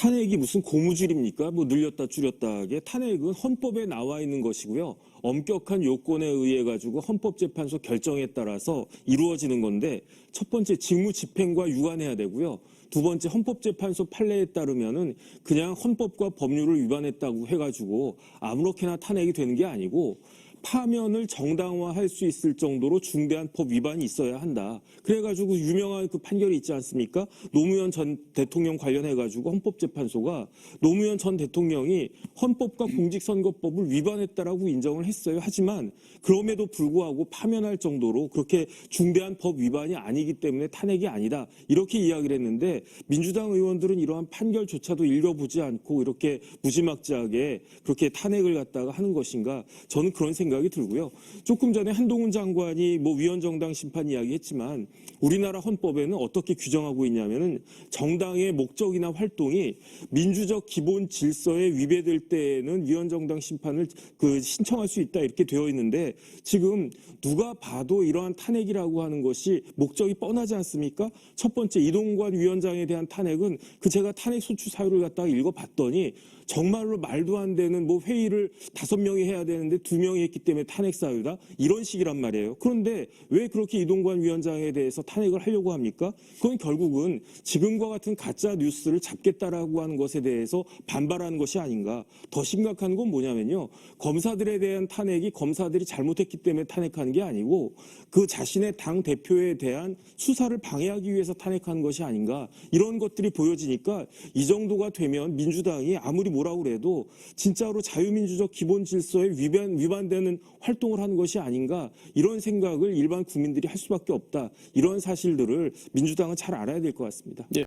탄핵이 무슨 고무줄입니까? 뭐 늘렸다 줄였다 하게. 탄핵은 헌법에 나와 있는 것이고요. 엄격한 요건에 의해 가지고 헌법재판소 결정에 따라서 이루어지는 건데, 첫 번째 직무집행과 유관해야 되고요. 두 번째 헌법재판소 판례에 따르면은 그냥 헌법과 법률을 위반했다고 해가지고 아무렇게나 탄핵이 되는 게 아니고, 파면을 정당화할 수 있을 정도로 중대한 법 위반이 있어야 한다. 그래가지고 유명한 그 판결이 있지 않습니까? 노무현 전 대통령 관련해가지고 헌법재판소가 노무현 전 대통령이 헌법과 공직선거법을 위반했다라고 인정을 했어요. 하지만 그럼에도 불구하고 파면할 정도로 그렇게 중대한 법 위반이 아니기 때문에 탄핵이 아니다. 이렇게 이야기를 했는데, 민주당 의원들은 이러한 판결조차도 읽어보지 않고 이렇게 무지막지하게 그렇게 탄핵을 갖다가 하는 것인가? 저는 그런 생각이 들고요. 조금 전에 한동훈 장관이 뭐 위헌정당 심판 이야기했지만, 우리나라 헌법에는 어떻게 규정하고 있냐면은 정당의 목적이나 활동이 민주적 기본 질서에 위배될 때에는 위헌정당 심판을 신청할 수 있다, 이렇게 되어 있는데, 지금 누가 봐도 이러한 탄핵이라고 하는 것이 목적이 뻔하지 않습니까? 첫 번째 이동관 위원장에 대한 탄핵은 제가 탄핵 소추 사유를 갖다가 읽어봤더니 정말로 말도 안 되는 뭐 회의를 5명이 해야 되는데 2명이 했기 때문에 탄핵 사유다, 이런 식이란 말이에요. 그런데 왜 그렇게 이동관 위원장에 대해서 탄핵을 하려고 합니까? 그건 결국은 지금과 같은 가짜 뉴스를 잡겠다라고 하는 것에 대해서 반발하는 것이 아닌가. 더 심각한 건 뭐냐면요, 검사들에 대한 탄핵이 검사들이 잘못했기 때문에 탄핵하는 게 아니고 그 자신의 당 대표에 대한 수사를 방해하기 위해서 탄핵하는 것이 아닌가, 이런 것들이 보여지니까 이 정도가 되면 민주당이 아무리 뭐라고 그래도 진짜로 자유민주적 기본 질서에 위반되는 활동을 하는 것이 아닌가, 이런 생각을 일반 국민들이 할 수밖에 없다. 이런 사실들을 민주당은 잘 알아야 될 것 같습니다.